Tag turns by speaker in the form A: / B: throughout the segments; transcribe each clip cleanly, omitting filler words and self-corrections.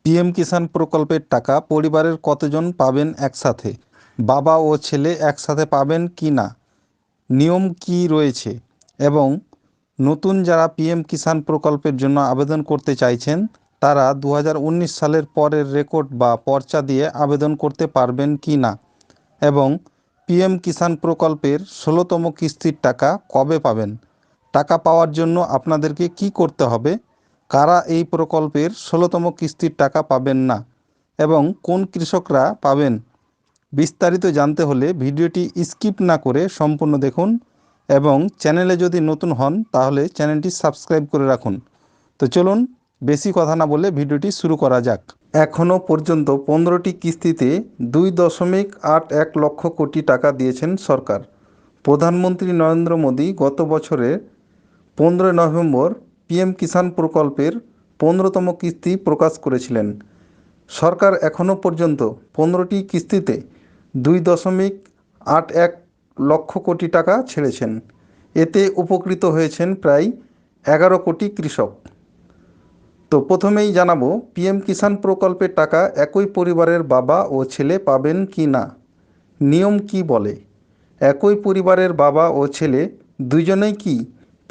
A: PM কিষাণ প্রকল্পের টাকা পরিবারের কতজন পাবেন একসাথে? বাবা ও ছেলে একসাথে পাবেন কি না? নিয়ম কি রয়েছে? এবং নতুন যারা পিএম কিষাণ প্রকল্পের জন্য আবেদন করতে চাইছেন তারা 2019 সালের পরের রেকর্ড বা পর্চা দিয়ে আবেদন করতে পারবেন কি না? এবং পিএম কিষাণ প্রকল্পের 16তম কিস্তির টাকা কবে পাবেন? টাকা পাওয়ার জন্য আপনাদেরকে কি করতে হবে? কারা এই প্রকল্পের 16তম কিস্তির টাকা পাবেন না এবং কোন কৃষকরা পাবেন? বিস্তারিত জানতে হলে ভিডিওটি স্কিপ না করে সম্পূর্ণ দেখুন এবং চ্যানেলে যদি নতুন হন তাহলে চ্যানেলটি সাবস্ক্রাইব করে রাখুন। তো চলুন বেশি কথা না বলে ভিডিওটি শুরু করা যাক। এখনও পর্যন্ত 15টি কিস্তিতে 2.81 লক্ষ কোটি টাকা দিয়েছেন সরকার। প্রধানমন্ত্রী নরেন্দ্র মোদী গত বছরের 15 নভেম্বর পিএম কিষাণ প্রকল্পের 15তম কিস্তি প্রকাশ করেছিলেন। সরকার এখনও পর্যন্ত 15টি কিস্তিতে 2.81 লক্ষ কোটি টাকা ছেড়েছেন। এতে উপকৃত হয়েছেন প্রায় 11 কোটি কৃষক। তো প্রথমেই জানাবো পিএম কিষাণ প্রকল্পের টাকা একই পরিবারের বাবা ও ছেলে পাবেন কি না। নিয়ম কি বলে? একই পরিবারের বাবা ও ছেলে দুজনেই কি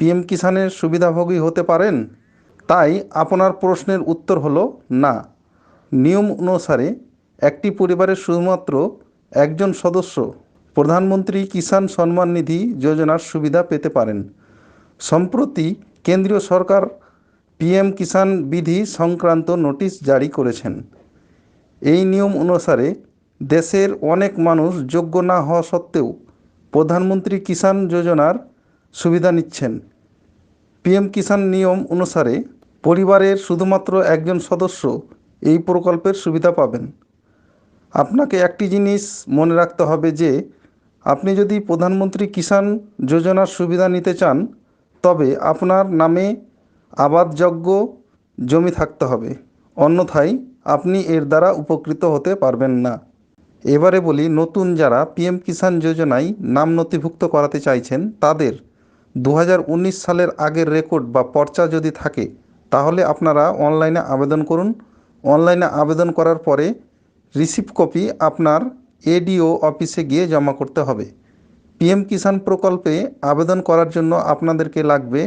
A: পিএম কিষাণের সুবিধাভোগী হতে পারেন? তাই আপনার প্রশ্নের উত্তর হলো না। নিয়ম অনুসারে একটি পরিবারের শুধুমাত্র একজন সদস্য প্রধানমন্ত্রী কিষাণ সম্মান নিধি যোজনার সুবিধা পেতে পারেন। সম্প্রতি কেন্দ্রীয় সরকার পিএম কিষাণ বিধি সংক্রান্ত নোটিশ জারি করেছেন। এই নিয়ম অনুসারে দেশের অনেক মানুষ যোগ্য না হওয়া সত্ত্বেও প্রধানমন্ত্রী কিষাণ যোজনার সুবিধা নিচ্ছেন। পিএম কিষাণ নিয়ম অনুসারে পরিবারের শুধুমাত্র একজন সদস্য এই প্রকল্পের সুবিধা পাবেন। আপনাকে একটি জিনিস মনে রাখতে হবে যে আপনি যদি প্রধানমন্ত্রী কিষাণ যোজনার সুবিধা নিতে চান তবে আপনার নামে আবাদযোগ্য জমি থাকতে হবে, অন্যথায় আপনি এর দ্বারা উপকৃত হতে পারবেন না। এবারে বলি নতুন যারা পিএম কিষাণ যোজনায় নাম নথিভুক্ত করাতে চাইছেন তাদের 2019 সালের আগের রেকর্ড বা পর্চা যদি থাকে তাহলে আপনারা অনলাইনে আবেদন করুন। অনলাইনে আবেদন করার পরে রিসিপ্ট কপি আপনার এডিও অফিসে গিয়ে জমা করতে হবে। পিএম কিষাণ প্রকল্পে আবেদন করার জন্য আপনাদেরকে লাগবে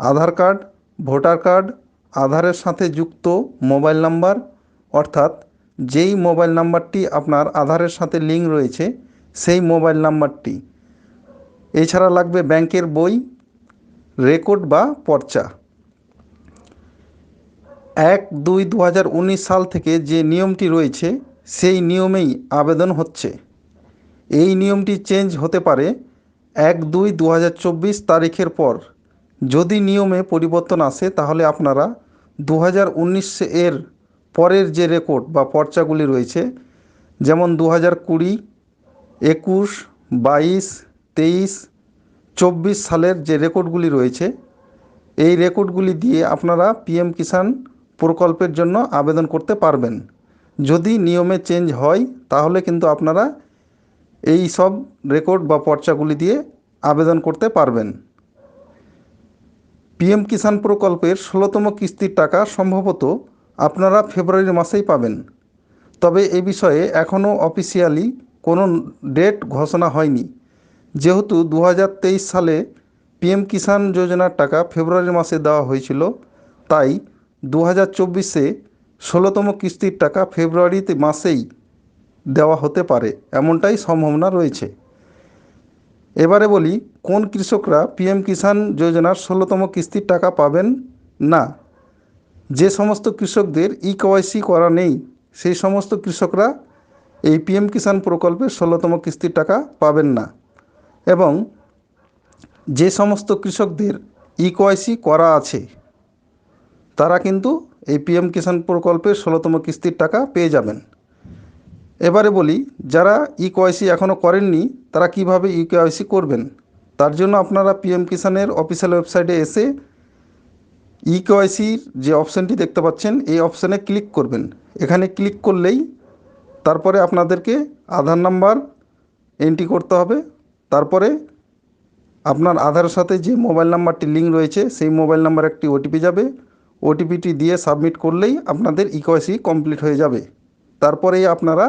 A: আধার কার্ড, ভোটার কার্ড, আধারের সাথে যুক্ত মোবাইল নাম্বার, অর্থাৎ যেই মোবাইল নাম্বারটি আপনার আধারের সাথে লিঙ্ক রয়েছে সেই মোবাইল নাম্বারটি। এছাড়া লাগবে ব্যাংকের বই, রেকর্ড বা পর্চা। 1-2-2019 সাল থেকে যে নিয়মটি রয়েছে সেই নিয়মেই আবেদন হচ্ছে। এই নিয়মটি চেঞ্জ হতে পারে 1-2-2024 তারিখের পর। যদি নিয়মে পরিবর্তন আসে তাহলে আপনারা 2019 এর পরের যে রেকর্ড বা পর্চাগুলি রয়েছে, যেমন 2020, 21, 22, 23, 24 সালের যে রেকর্ডগুলি রয়েছে এই রেকর্ডগুলি দিয়ে আপনারা পিএম কিষাণ প্রকল্পের জন্য আবেদন করতে পারবেন। যদি নিয়মে চেঞ্জ হয় তাহলে কিন্তু আপনারা এই সব রেকর্ড বা পর্চাগুলি দিয়ে আবেদন করতে পারবেন। পিএম কিষাণ প্রকল্পের 16তম কিস্তির টাকা সম্ভবত আপনারা ফেব্রুয়ারি মাসেই পাবেন। তবে এ বিষয়ে এখনও অফিসিয়ালি কোনো ডেট ঘোষণা হয়নি। যেহেতু 2023 সালে পিএম কিষাণ যোজনার টাকা ফেব্রুয়ারি মাসে দেওয়া হয়েছিল, তাই 2024-এ 16তম কিস্তির টাকা ফেব্রুয়ারি মাসেই দেওয়া হতে পারে, এমনটাই সম্ভাবনা রয়েছে। এবারে বলি কোন কৃষকরা পিএম কিষাণ যোজনার 16তম কিস্তির টাকা পাবেন না। যে সমস্ত কৃষকদের ইকেওয়াইসি করা নেই সেই সমস্ত কৃষকরা এই পিএম কিষাণ প্রকল্পের 16তম কিস্তির টাকা পাবেন না, এবং যে সমস্ত কৃষকদের ইকেওয়াইসি করা আছে তারা কিন্তু এই পিএম কিষাণ প্রকল্পের 16তম কিস্তির টাকা পেয়ে যাবেন। এবারে বলি যারা ইকেওয়াইসি এখনও করেননি তারা কিভাবে ইকেওয়াইসি করবেন। তার জন্য আপনারা পিএম কিষাণের অফিসিয়াল ওয়েবসাইটে এসে ইকেওয়াইসির যে অপশানটি দেখতে পাচ্ছেন এই অপশানে ক্লিক করবেন। এখানে ক্লিক করলেই তারপরে আপনাদেরকে আধার নাম্বার এন্ট্রি করতে হবে। তারপরে আপনার আধারের সাথে যে মোবাইল নাম্বারটি লিঙ্ক রয়েছে সেই মোবাইল নাম্বার একটি ওটিপি যাবে। ওটিপিটি দিয়ে সাবমিট করলেই আপনাদের ইকেওয়াইসি কমপ্লিট হয়ে যাবে। তারপরেই আপনারা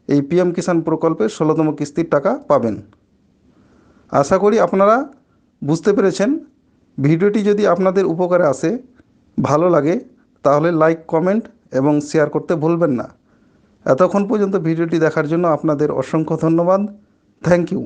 A: এই পিএম কিষাণ প্রকল্পের 16তম কিস্তির টাকা পাবেন। আশা করি আপনারা বুঝতে পেরেছেন। ভিডিওটি যদি আপনাদের উপকারে আসে, ভালো লাগে, তাহলে লাইক, কমেন্ট এবং শেয়ার করতে ভুলবেন না। এতক্ষণ পর্যন্ত ভিডিওটি দেখার জন্য আপনাদের অসংখ্য ধন্যবাদ। Thank you.